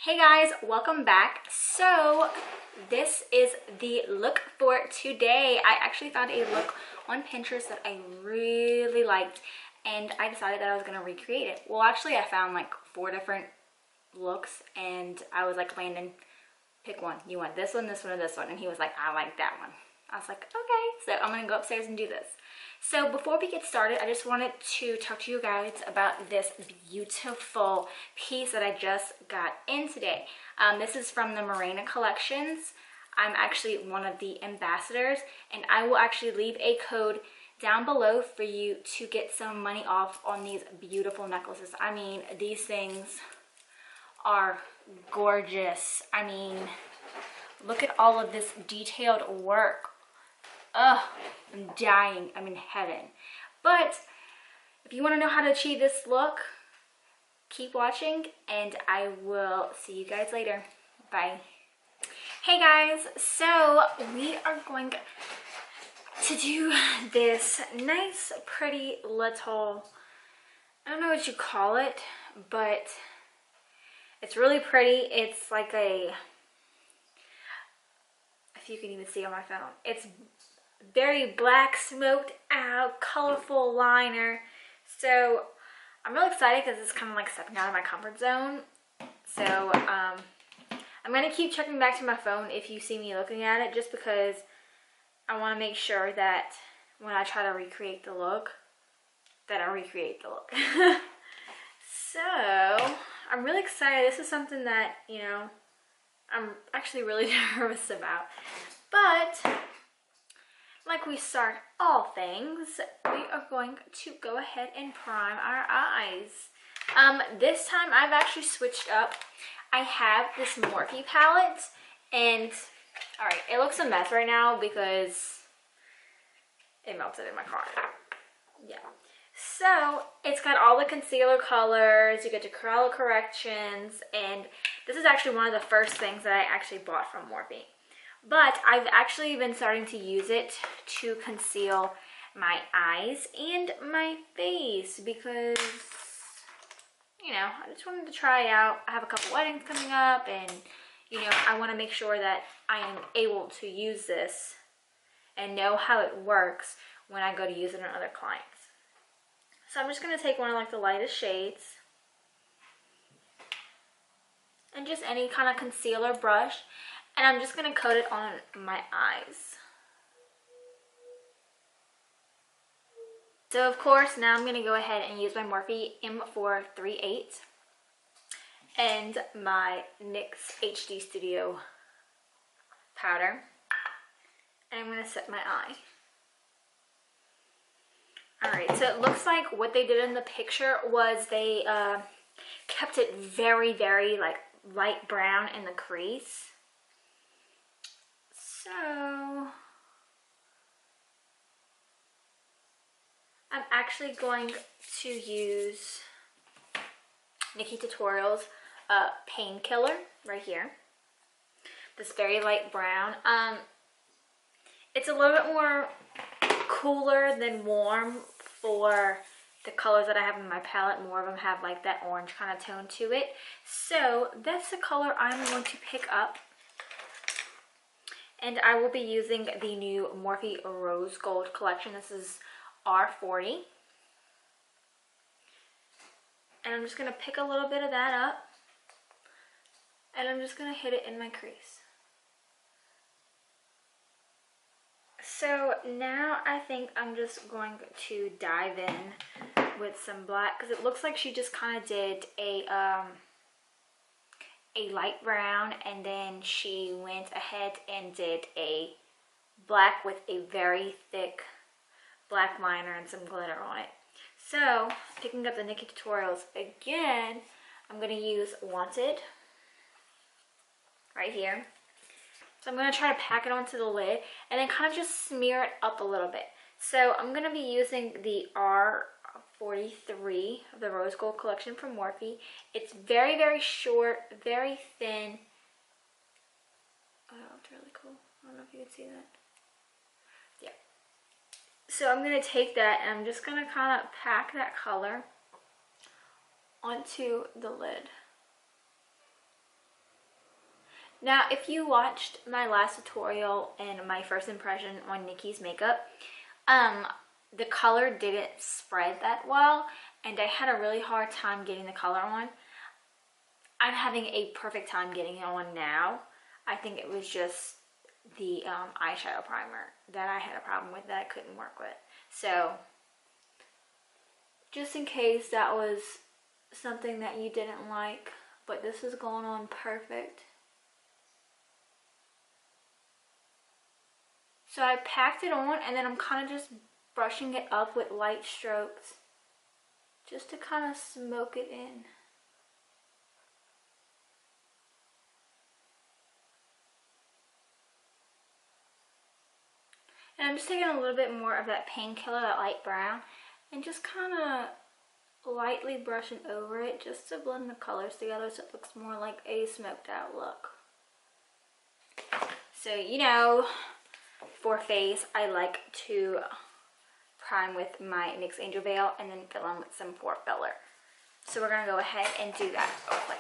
Hey guys, welcome back. So this is the look for today. I actually found a look on Pinterest that I really liked and I decided that I was going to recreate it. Well, actually I found like 4 different looks and I was like, Landon, pick one. You want this one, or this one? And he was like, I like that one. I was like, okay. So I'm going to go upstairs and do this. So before we get started, I just wanted to talk to you guys about this beautiful piece that I just got in today. This is from the Mirina collections. I'm actually one of the ambassadors, and I will actually leave a code down below for you to get some money off on these beautiful necklaces. I mean, these things are gorgeous. I mean, look at all of this detailed work. Ugh, I'm dying. I'm in heaven. But if you want to know how to achieve this look, keep watching and I will see you guys later. Bye. Hey guys, so we are going to do this nice, pretty little, I don't know what you call it, but it's really pretty. It's like a, if you can even see on my phone, it's very black, smoked out, colorful liner. So I'm really excited because it's kind of like stepping out of my comfort zone. So I'm going to keep checking back to my phone if you see me looking at it, just because I want to make sure that when I try to recreate the look, that I recreate the look. So I'm really excited. This is something that, you know, I'm actually really nervous about. But like we start all things, we are going to go ahead and prime our eyes. This time I've actually switched up. I have this Morphe palette, and all right, it looks a mess right now because it melted in my car. Yeah. So it's got all the concealer colors, you get your color corrections, and this is actually one of the first things that I actually bought from Morphe. But I've actually been starting to use it to conceal my eyes and my face because, you know, I just wanted to try out. I have a couple weddings coming up and, you know, I want to make sure that I am able to use this and know how it works when I go to use it on other clients. So I'm just going to take one of like the lightest shades and just any kind of concealer brush. And I'm just going to coat it on my eyes. So of course, now I'm going to go ahead and use my Morphe M438 and my NYX HD Studio powder. And I'm going to set my eye. Alright, so it looks like what they did in the picture was they kept it very, very like light brown in the crease. So I'm actually going to use Nikkietutourials Painkiller right here. This very light brown. It's a little bit more cooler than warm for the colors that I have in my palette. More of them have like that orange kind of tone to it. So that's the color I'm going to pick up. And I will be using the new Morphe Rose Gold collection. This is R40. And I'm just going to pick a little bit of that up. And I'm just going to hit it in my crease. So now I think I'm just going to dive in with some black. Because it looks like she just kind of did a light brown, and then she went ahead and did a black with a very thick black liner and some glitter on it. So picking up the Nikkietutorials again, I'm going to use Wanted right here. So I'm going to try to pack it onto the lid and then kind of just smear it up a little bit. So I'm going to be using the R43 of the Rose Gold collection from Morphe. It's very, very short, very thin. Oh, it's really cool. I don't know if you can see that. Yeah. So I'm going to take that and I'm just going to kind of pack that color onto the lid. Now, if you watched my last tutorial and my first impression on Nikki's makeup, the color didn't spread that well, and I had a really hard time getting the color on. I'm having a perfect time getting it on now. I think it was just the eyeshadow primer that I had a problem with that I couldn't work with. So, just in case that was something that you didn't like, but this is going on perfect. So I packed it on, and then I'm kind of just brushing it up with light strokes just to kind of smoke it in. And I'm just taking a little bit more of that painkiller, that light brown, and just kind of lightly brushing over it just to blend the colors together so it looks more like a smoked out look. So, you know, for face, I like to prime with my NYX Angel Veil and then fill in with some pore filler. So we're going to go ahead and do that real quick.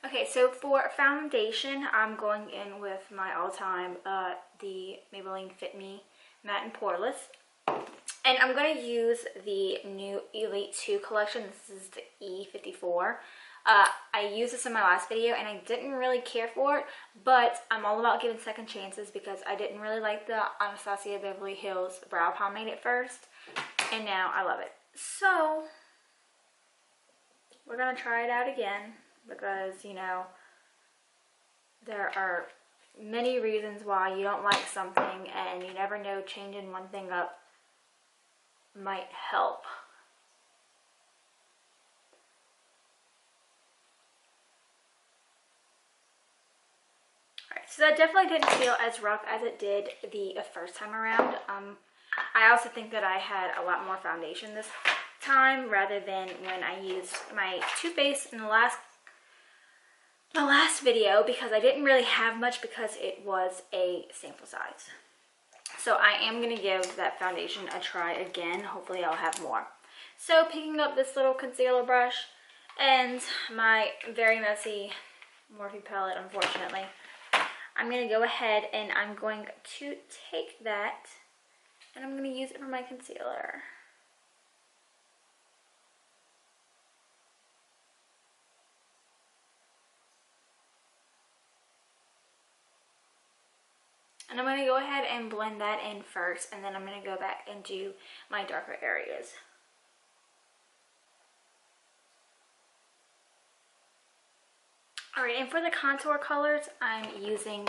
Okay, so for foundation, I'm going in with my all-time, the Maybelline Fit Me Matte and Poreless. And I'm going to use the new Elite 2 collection. This is the E54. I used this in my last video and I didn't really care for it, but I'm all about giving second chances because I didn't really like the Anastasia Beverly Hills Brow Pomade at first, and now I love it. So, we're going to try it out again because, you know, there are many reasons why you don't like something, and you never know, changing one thing up might help. Alright, so that definitely didn't feel as rough as it did the first time around. I also think that I had a lot more foundation this time rather than when I used my Too Faced in the last video, because I didn't really have much because it was a sample size. So I am going to give that foundation a try again. Hopefully I'll have more. So picking up this little concealer brush and my very messy Morphe palette, unfortunately, I'm going to go ahead and I'm going to take that and I'm going to use it for my concealer. And I'm going to go ahead and blend that in first, and then I'm going to go back and do my darker areas. Alright, and for the contour colors, I'm using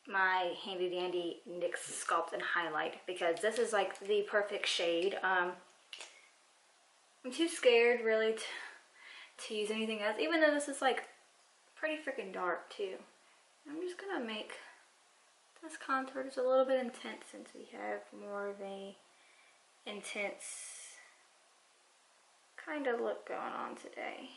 my handy dandy NYX Sculpt and Highlight because this is like the perfect shade. I'm too scared really to use anything else, even though this is like pretty freaking dark too. I'm just going to make this contour is a little bit intense since we have more of a intense kind of look going on today.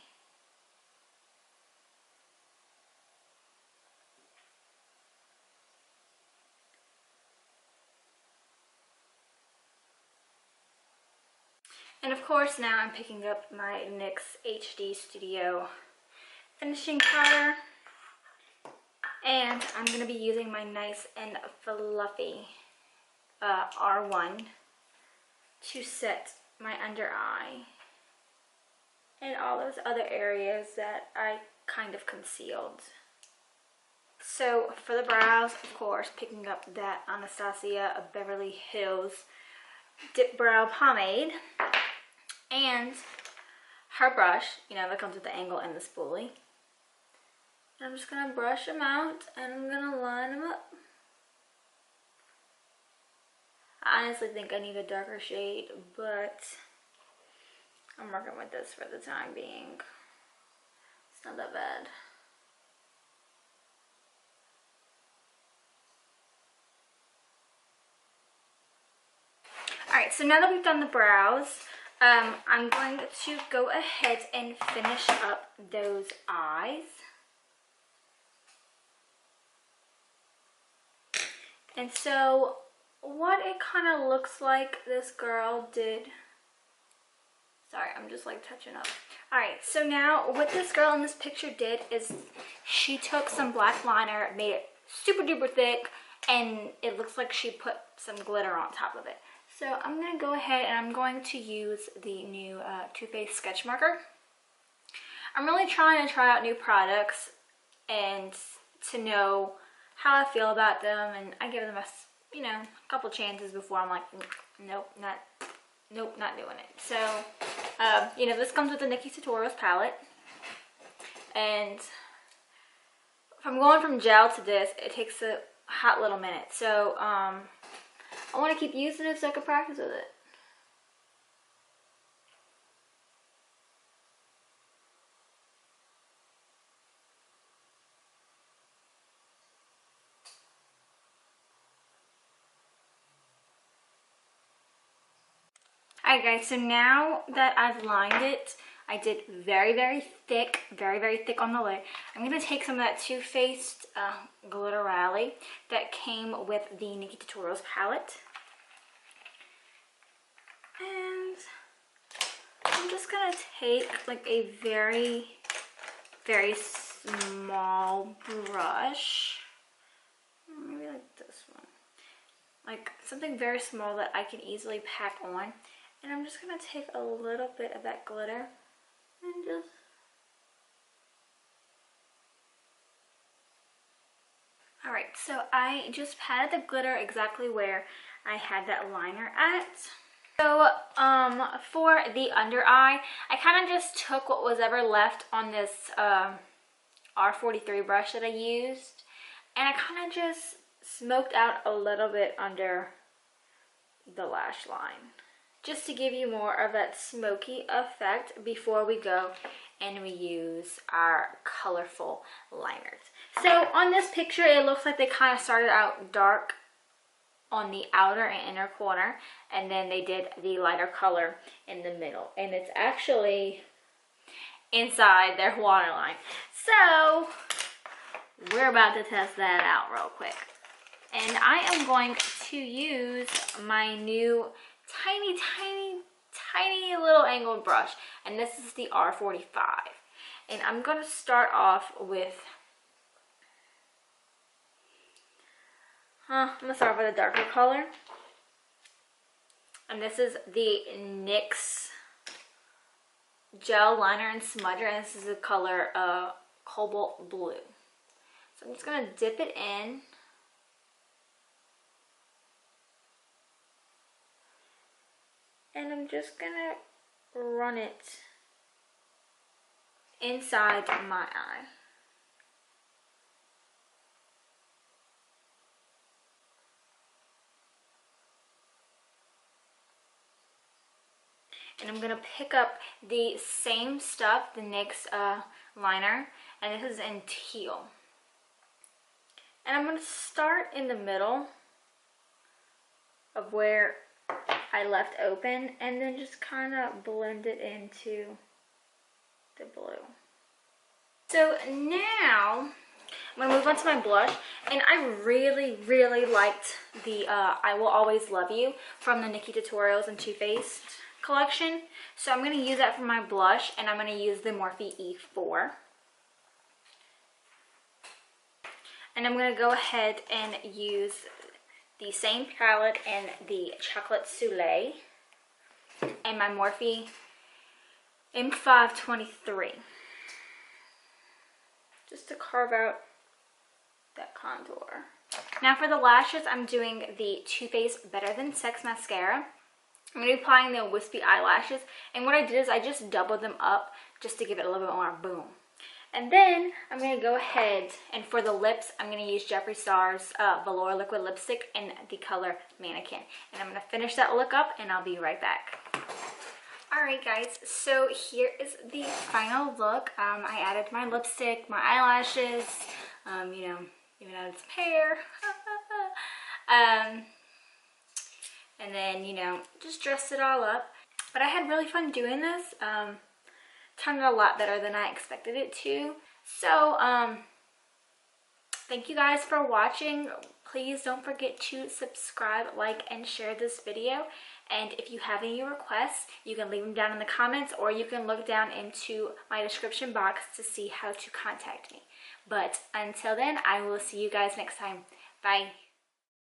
And of course now I'm picking up my NYX HD Studio finishing powder. And I'm going to be using my nice and fluffy R1 to set my under eye and all those other areas that I kind of concealed. So for the brows, of course, picking up that Anastasia Beverly Hills Dip Brow Pomade and her brush, you know, that comes with the angle and the spoolie. I'm just going to brush them out and I'm going to line them up. I honestly think I need a darker shade, but I'm working with this for the time being. It's not that bad. Alright, so now that we've done the brows, I'm going to go ahead and finish up those eyes. And so what it kind of looks like, this girl did, sorry, I'm just like touching up. All right, so now what this girl in this picture did is she took some black liner, made it super duper thick, and it looks like she put some glitter on top of it. So I'm gonna go ahead and I'm going to use the new Too Faced sketch marker. I'm really trying to try out new products and to know how I feel about them, and I give them a, you know, a couple chances before I'm like, nope, not doing it. So, you know, this comes with the Nikkietutourials palette, and if I'm going from gel to this, it takes a hot little minute. So, I want to keep using it so I can practice with it. Alright guys, so now that I've lined it, I did very thick on the lid. I'm going to take some of that Too Faced Glitter Rally that came with the Nikkietutorials palette. And I'm just going to take like a very small brush. Maybe like this one. Like something very small that I can easily pack on. And I'm just going to take a little bit of that glitter and just... Alright, so I just patted the glitter exactly where I had that liner at. So, for the under eye, I kind of just took what was ever left on this R43 brush that I used. And I kind of just smoked out a little bit under the lash line, just to give you more of that smoky effect before we go and we use our colorful liners. So on this picture, it looks like they kind of started out dark on the outer and inner corner, and then they did the lighter color in the middle, and it's actually inside their waterline. So we're about to test that out real quick. And I am going to use my new tiny little angled brush, and this is the R45. And I'm going to start off with, I'm going to start with a darker color. And this is the NYX Gel Liner and Smudger, and this is the color Cobalt Blue. So I'm just going to dip it in. And I'm just gonna run it inside my eye. And I'm gonna pick up the same stuff, the NYX liner, and this is in teal. And I'm gonna start in the middle of where I left open, and then just kind of blend it into the blue. So now I'm gonna move on to my blush, and I really liked the I Will Always Love You from the Nikkietutorials and Too Faced collection. So I'm gonna use that for my blush, and I'm gonna use the Morphe E4. And I'm gonna go ahead and use the same palette and the Chocolate Soleil and my Morphe M523, just to carve out that contour. Now for the lashes, I'm doing the Too Faced Better Than Sex mascara. I'm going to be applying the wispy eyelashes, and what I did is I just doubled them up just to give it a little bit more boom. And then I'm going to go ahead, and for the lips, I'm going to use Jeffree Star's Velour Liquid Lipstick in the color Mannequin. And I'm going to finish that look up, and I'll be right back. Alright guys, so here is the final look. I added my lipstick, my eyelashes, you know, even added some hair. And then, you know, just dressed it all up. But I had really fun doing this. Turned out a lot better than I expected it to. So, thank you guys for watching. please don't forget to subscribe, like, and share this video. And if you have any requests, you can leave them down in the comments, or you can look down into my description box to see how to contact me. But until then, I will see you guys next time. Bye.